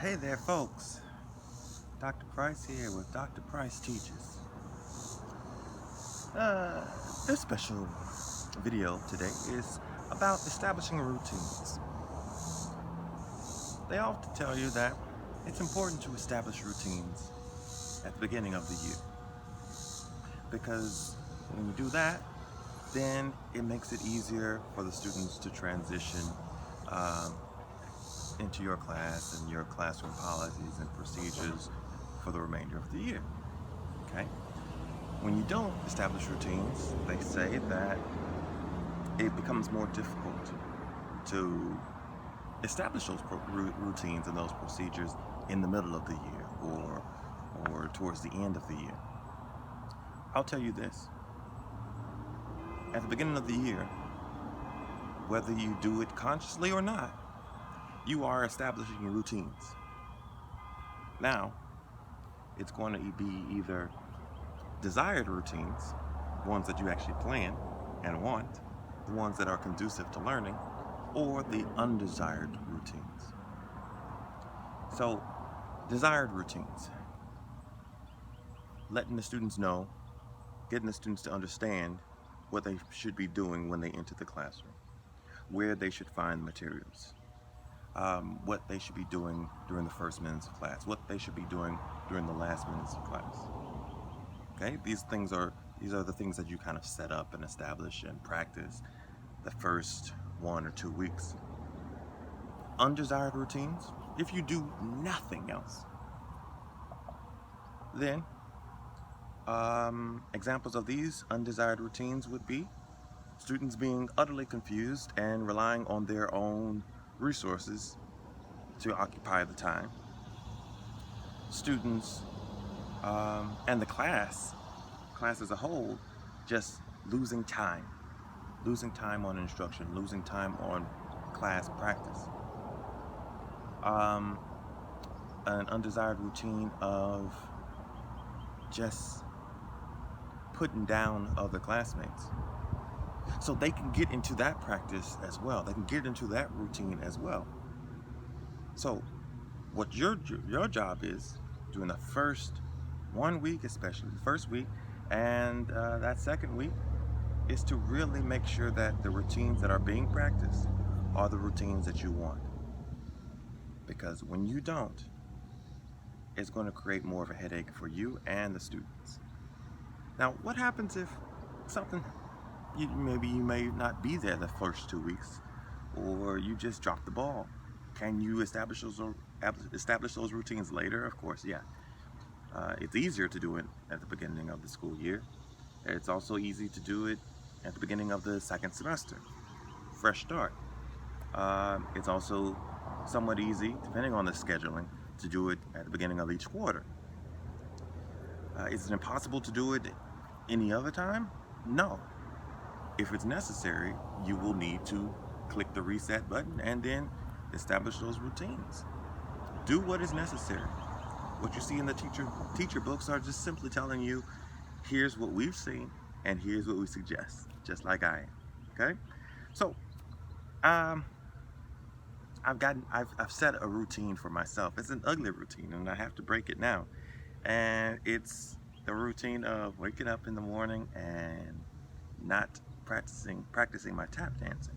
Hey there, folks. Dr. Price here with Dr. Price Teaches. Uh, this special video today is about establishing routines. They often tell you that it's important to establish routines at the beginning of the year because when you do that, then it makes it easier for the students to transition um, into your class and your classroom policies and procedures for the remainder of the year. Okay? When you don't establish routines, they say that it becomes more difficult to establish those routines and those procedures in the middle of the year or towards the end of the year. I'll tell you this. At the beginning of the year, whether you do it consciously or not, you are establishing routines. Now, it's going to be either desired routines, ones that you actually plan and want, the ones that are conducive to learning, or the undesired routines. So, desired routines. Letting the students know, getting the students to understand what they should be doing when they enter the classroom, where they should find materials, what they should be doing during the first minutes of class, what they should be doing during the last minutes of class. Okay, these are the things that you kind of set up and establish and practice the first 1 or 2 weeks. Undesired routines, if you do nothing else, then examples of these undesired routines would be students being utterly confused and relying on their own resources to occupy the time. Students and the class as a whole, just losing time on instruction, losing time on class practice. An undesired routine of just putting down other classmates so they can get into that practice as well. They can get into that routine as well. So what your job is during the first 1 week, especially the first week and that second week, is to really make sure that the routines that are being practiced are the routines that you want. Because when you don't, it's going to create more of a headache for you and the students. Now, what happens if maybe you may not be there the first 2 weeks, or you just drop the ball? Can you establish those routines later? Of course, yeah. It's easier to do it at the beginning of the school year. It's also easy to do it at the beginning of the second semester, fresh start. It's also somewhat easy, depending on the scheduling, to do it at the beginning of each quarter. Is it impossible to do it any other time? No. If it's necessary, you will need to click the reset button and then establish those routines. Do what is necessary. What you see in the teacher books are just simply telling you, here's what we've seen and here's what we suggest, just like I am. Okay? So, I've set a routine for myself. It's an ugly routine, and I have to break it now. And it's the routine of waking up in the morning and not practicing my tap dancing.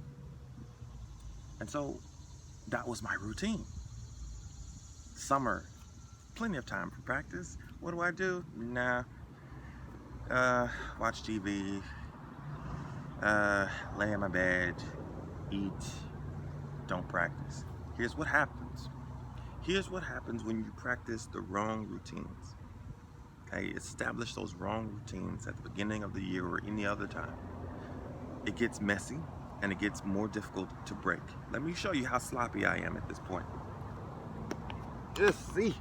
And so that was my routine. Summer, plenty of time for practice. What do? Nah. Watch TV, lay in my bed, eat, don't practice. Here's what happens. Here's what happens when you practice the wrong routines. Okay, establish those wrong routines at the beginning of the year or any other time. It gets messy and it gets more difficult to break. Let me show you how sloppy I am at this point. Just see.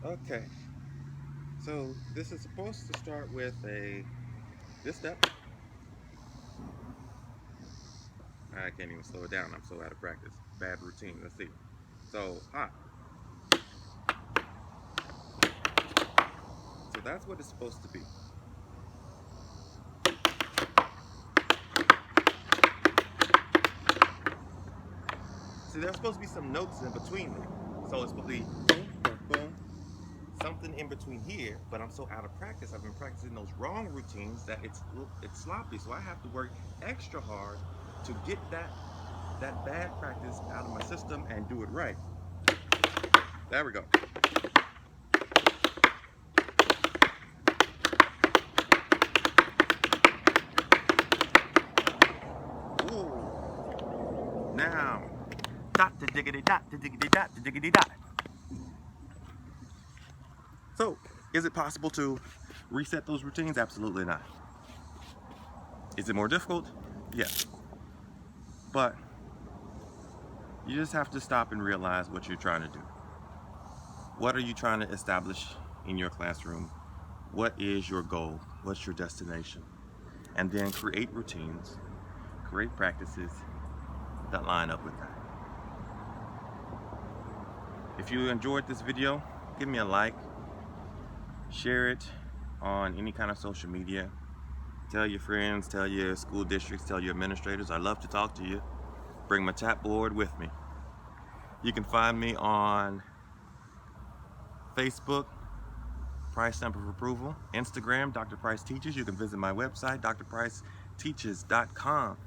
Okay, so this is supposed to start with this step. I can't even slow it down. I'm so out of practice. Bad routine. Let's see. So, hop. So that's what it's supposed to be. See, there's supposed to be some notes in between there. So it's supposed to be boom, boom, boom, something in between here, but I'm so out of practice. I've been practicing those wrong routines that it's sloppy. So I have to work extra hard to get that bad practice out of my system and do it right. There we go. Ooh. Now, dot to diggity dot to diggity dot to diggity dot. So, is it possible to reset those routines? Absolutely not. Is it more difficult? Yes. But you just have to stop and realize what you're trying to do. What are you trying to establish in your classroom? What is your goal? What's your destination? And then create routines, create practices that line up with that. If you enjoyed this video, give me a like, share it on any kind of social media. Tell your friends, tell your school districts, tell your administrators. I love to talk to you. Bring my chat board with me. You can find me on Facebook, Price Stamp of Approval, Instagram, Dr. Price Teaches. You can visit my website, drpriceteaches.com.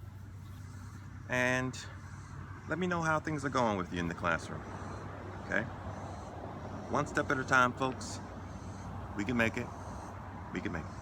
And let me know how things are going with you in the classroom, okay? One step at a time, folks. We can make it. We can make it.